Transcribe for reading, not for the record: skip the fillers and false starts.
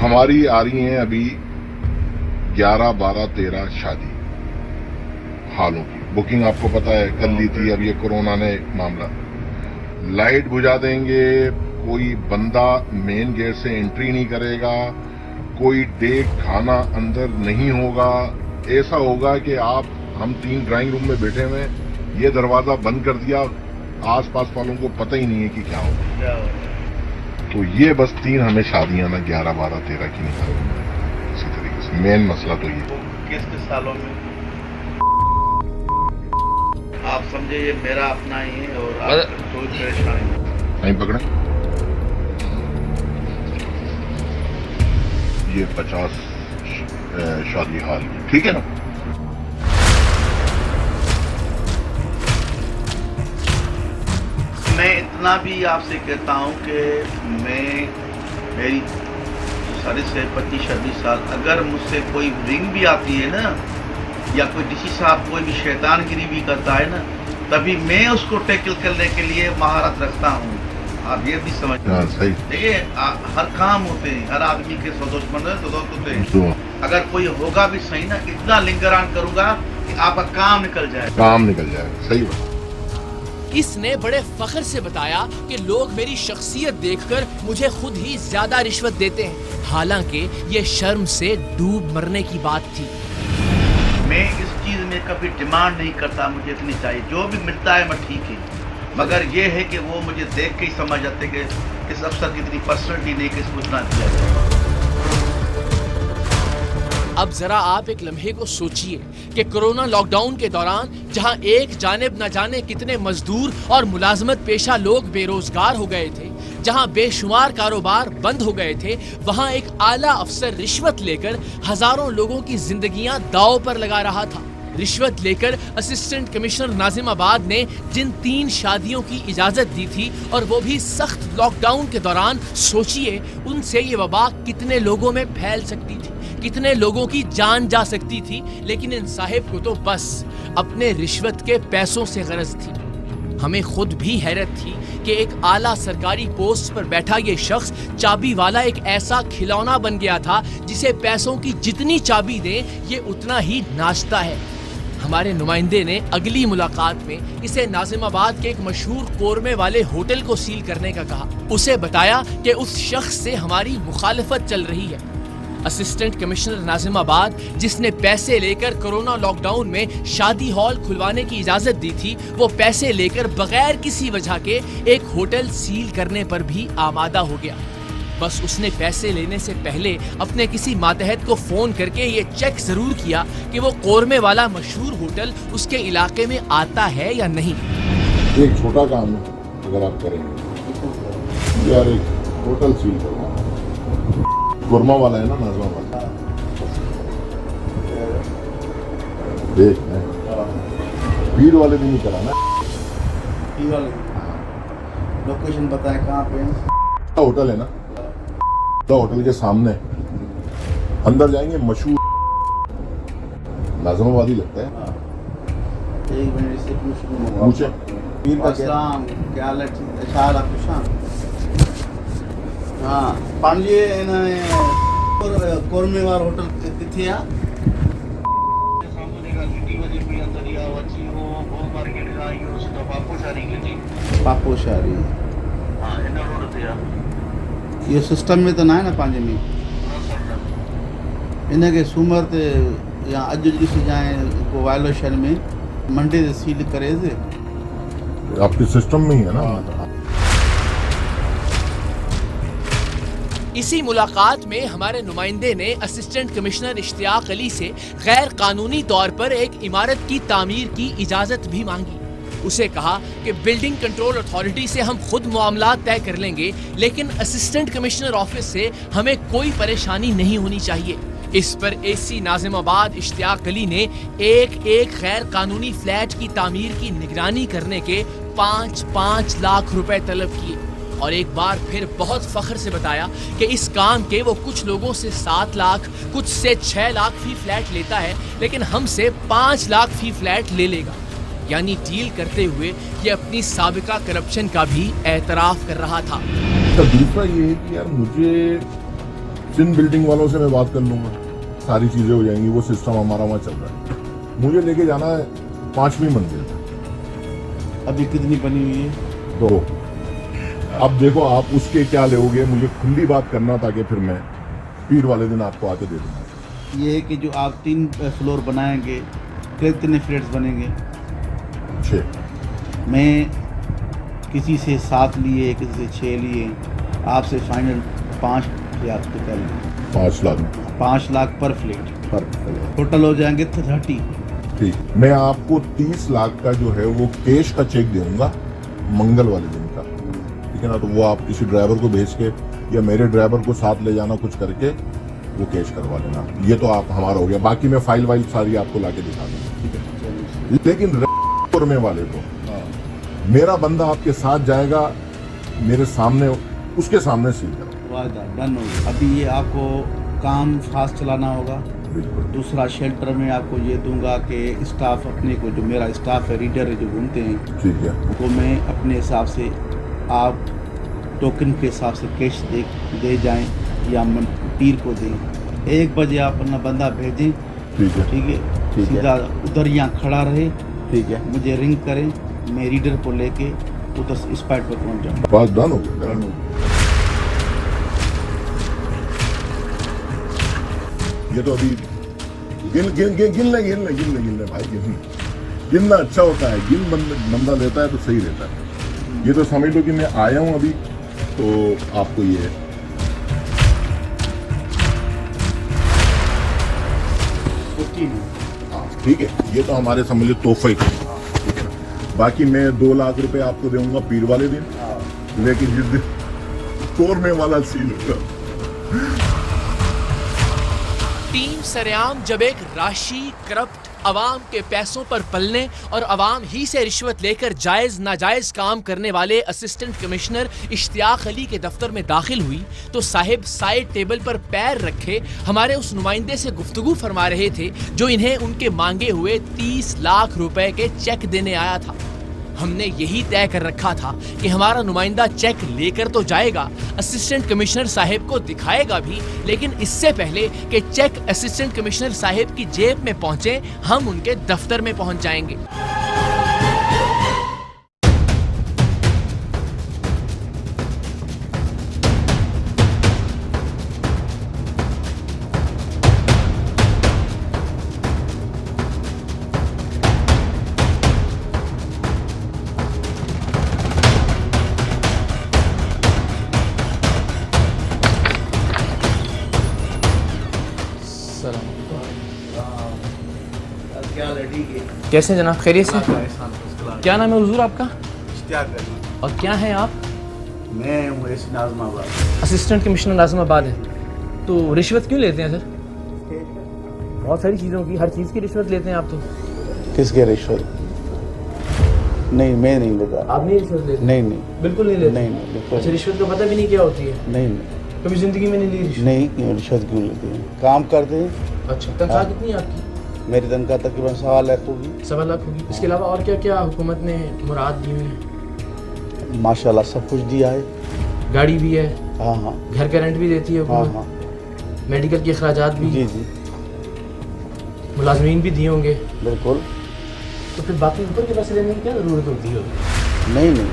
हमारी आ रही हैं अभी 11, 12, 13 शादी हालों की बुकिंग आपको पता है कर ली थी। अब ये कोरोना ने मामला, लाइट बुझा देंगे, कोई बंदा मेन गेट से एंट्री नहीं करेगा, कोई डेक खाना अंदर नहीं होगा। ऐसा होगा कि हम 3 ड्राइंग रूम में बैठे हुए, ये दरवाजा बंद कर दिया, आसपास वालों को पता ही नहीं है कि क्या होगा। तो ये बस 3 हमें शादियां ना 11, 12, 13 की निकालेंगे इसी तरीके से। मेन मसला तो ये किस सालों में आप समझे ये मेरा अपना ही है और आप कोई परेशानी नहीं पकड़े। ये 50 शादी हाल की, ठीक है ना। मैं इतना भी आपसे कहता हूं कि मेरी सर्विस है 25-26 साल। अगर मुझसे कोई रिंग भी आती है ना, या कोई डीसी साहब कोई भी शैतानगिरी भी करता है ना, तभी मैं उसको टैकल करने के लिए महारत रखता हूँ। आप ये भी समझ सही। देखिए, हर काम होते हैं, हर आदमी के 100 दुश्मन है, 2 दोस्त होते हैं। अगर कोई होगा भी सही ना, इतना लिंगरान करूंगा कि आपका काम निकल जाए। सही बात। इसने बड़े फख्र से बताया कि लोग मेरी शख्सियत देखकर मुझे खुद ही ज्यादा रिश्वत देते हैं, हालांकि ये शर्म से डूब मरने की बात थी। मैं इस चीज में कभी डिमांड नहीं करता मुझे इतनी चाहिए, जो भी मिलता है मैं ठीक है, मगर ये है कि वो मुझे देख के ही समझ जाते कि इस अफसर की इतनी पर्सनलिटी नहीं कि इसको इतना दिया जाए। अब जरा आप एक लम्हे को सोचिए कि कोरोना लॉकडाउन के दौरान जहां एक जानिब न जाने कितने मजदूर और मुलाजमत पेशा लोग बेरोजगार हो गए थे, जहां बेशुमार कारोबार बंद हो गए थे, वहां एक आला अफसर रिश्वत लेकर हजारों लोगों की जिंदगियां दांव पर लगा रहा था। रिश्वत लेकर असिस्टेंट कमिश्नर नाजिमाबाद ने जिन 3 शादियों की इजाजत दी थी, और वो भी सख्त लॉकडाउन के दौरान, सोचिए उनसे ये वबा कितने लोगों में फैल सकती थी, कितने लोगों की जान जा सकती थी। लेकिन इन साहिब को तो बस अपने रिश्वत के पैसों से गरज थी। हमें खुद भी हैरत थी कि एक आला सरकारी पोस्ट पर बैठा ये शख्स चाबी वाला एक ऐसा खिलौना बन गया था जिसे पैसों की जितनी चाबी दें ये उतना ही नाचता है। हमारे नुमाइंदे ने अगली मुलाकात में इसे नाजिमाबाद के एक मशहूर कोरमे वाले होटल को सील करने का कहा। उसे बताया कि उस शख्स से हमारी मुखालिफत चल रही है। असिस्टेंट कमिश्नर नाजिमाबाद, जिसने पैसे लेकर कोरोना लॉकडाउन में शादी हॉल खुलवाने की इजाजत दी थी, वो पैसे लेकर बगैर किसी वजह के एक होटल सील करने पर भी आमादा हो गया। बस उसने पैसे लेने से पहले अपने किसी मातहत को फोन करके ये चेक जरूर किया कि वो कोरमे वाला मशहूर होटल उसके इलाके में आता है या नहीं। एक छोटा काम अगर आप करेंगे यार, एक होटल सील करना, कोरमा वाला है ना नाजिमाबाद, देख भीड़ वाले भी नहीं कराना। लोकेशन बताएं कहाँ पे होटल है ना, तो होटल के सामने अंदर जाएंगे, मशहूर नाजिमाबादी लगता है। एक मिनट से पूछे क्या हाँ पांडे कोरमेवार होटल किथे आ पापोशारी ये सिस्टम में तो ना है ना पांजे में इनके सूमर ते या अज ॾिसी जाए को वायलेशन में मंडे से सील करे से आपके सिस्टम में ही है ना। इसी मुलाकात में हमारे नुमाइंदे ने असिस्टेंट कमिश्नर इश्तियाक अली से गैर कानूनी तौर पर एक इमारत की तामीर की इजाजत भी मांगी। उसे कहा कि बिल्डिंग कंट्रोल अथॉरिटी से हम खुद मामला तय कर लेंगे, लेकिन असिस्टेंट कमिश्नर ऑफिस से हमें कोई परेशानी नहीं होनी चाहिए। इस पर एसी नाजिमाबाद इश्तियाक अली ने एक गैर कानूनी फ्लैट की तामीर की निगरानी करने के 5 लाख रुपए तलब किए, और एक बार फिर बहुत फख्र से बताया कि इस काम के वो कुछ लोगों से 7 लाख, कुछ से 6 लाख फी फ्लैट लेता है, लेकिन हमसे 5 लाख फी फ्लैट ले लेगा। यानी डील करते हुए ये अपनी साबिका करप्शन का भी एतराफ कर रहा था। तो दूसरा ये है कि यार मुझे सिंध बिल्डिंग वालों से मैं बात कर लूंगा, सारी चीजें हो जाएंगी। वो सिस्टम हमारा वहाँ चल रहा है। मुझे लेके जाना है 5वीं मंजिल तक। अभी कितनी बनी हुई है? 2। अब देखो आप उसके क्या लोगे, मुझे खुली बात करना ताकि फिर मैं पीर वाले दिन आपको आके दे दूंगा। ये है कि जो आप 3 फ्लोर बनाएंगे, कितने फ्लैट्स बनेंगे? 6। मैं किसी से 7 लिए, किसी से 6 लिए, आपसे फाइनल 5 लाख पे कर लिए। 5 लाख 5 लाख पर फ्लैट, पर। टोटल हो जाएंगे 30। ठीक, मैं आपको 30 लाख का जो है वो कैश का चेक दूंगा मंगल वाले दिन का, ठीक है ना। तो वो आप किसी ड्राइवर को भेज के या मेरे ड्राइवर को साथ ले जाना, कुछ करके वो कैश करवा लेना। ये तो आप हमारा हो गया। बाकी मैं फाइल वाइल सारी आपको लाके दिखा दूंगा, ठीक है। लेकिन में वाले को मेरा बंदा आपके साथ जाएगा, मेरे सामने, उसके सामने सील करो। वादा डन हो गया। अभी ये आपको काम फास्ट चलाना होगा। बिल्कुल। दूसरा शेल्टर में आपको ये दूंगा कि स्टाफ अपने को, जो मेरा स्टाफ है, रीडर है, जो घूमते हैं, ठीक है। वो मैं अपने हिसाब से, आप टोकन के हिसाब से कैश दे जाएं या मैं पीर को दें। 1 बजे आप अपना बंदा भेजें, ठीक है। ठीक है। ठीक है। सीधा उधर यहाँ खड़ा रहे, ठीक है। मुझे रिंग करें, मैं रीडर को लेके उधर स्पॉट पर पहुँच जाऊँ। बात डन हो गया। ये तो अभी गिन भाई, गिनना अच्छा होता है। बंदा लेता है तो सही रहता है। ये तो समझ लो कि मैं आया हूं अभी, तो आपको ये ठीक है, ये तो हमारे समझ लो तोहफे का, ठीक है ना। बाकी मैं 2 लाख रुपए आपको दूंगा पीर वाले दिन, लेकिन जिस दिन तोड़ने वाला सीन होगा। टीम सरेआम जब एक राशि करप्ट अवाम के पैसों पर पलने और अवाम ही से रिश्वत लेकर जायज नाजायज काम करने वाले असिस्टेंट कमिश्नर इश्तियाक अली के दफ्तर में दाखिल हुई, तो साहिब साइड टेबल पर पैर रखे हमारे उस नुमाइंदे से गुफ्तगू फरमा रहे थे, जो इन्हें उनके मांगे हुए 30 लाख रुपए के चेक देने आया था। हमने यही तय कर रखा था कि हमारा नुमाइंदा चेक लेकर तो जाएगा, असिस्टेंट कमिश्नर साहिब को दिखाएगा भी, लेकिन इससे पहले कि चेक असिस्टेंट कमिश्नर साहिब की जेब में पहुंचे, हम उनके दफ्तर में पहुंच जाएंगे। कैसे जनाब, खैरियत से? क्या नाम है हुजूर आपका? और क्या है आप? मैं हूँ नाज़िमाबाद, असिस्टेंट कमिश्नर नाज़िमाबाद है। तो रिश्वत क्यों लेते हैं सर? बहुत सारी चीज़ों की, हर चीज़ की रिश्वत लेते हैं आप तो। किसके रिश्वत? नहीं, मैं नहीं लेता। आप नहीं रिश्वत लेते? नहीं नहीं, बिल्कुल नहीं लेते? नहीं बिल्कुल। अच्छा, रिश्वत का पता भी नहीं क्या होती है? नहीं नहीं, कभी जिंदगी में नहीं ली रिश्वत? नहीं रिश्वत क्यों लेते हैं? काम करते हैं। अच्छा, तनख्वाह कितनी है आपकी? मेरी तनख्वाह तकरीबन 1.25 लाख होगी। 1.25 लाख होगी। इसके अलावा और क्या क्या हुकूमत ने मुराद दी हुई है? माशाल्लाह सब कुछ दिया है। गाड़ी भी है? हाँ हाँ। घर का रेंट भी देती है हाँ हुकूमत? हाँ। मेडिकल के अखराजात भी? जी जी मुलाजमीन भी दिए होंगे? बिल्कुल। तो फिर बाकी ऊपर के पैसे लेने की क्या ज़रूरत होती है? नहीं नहीं,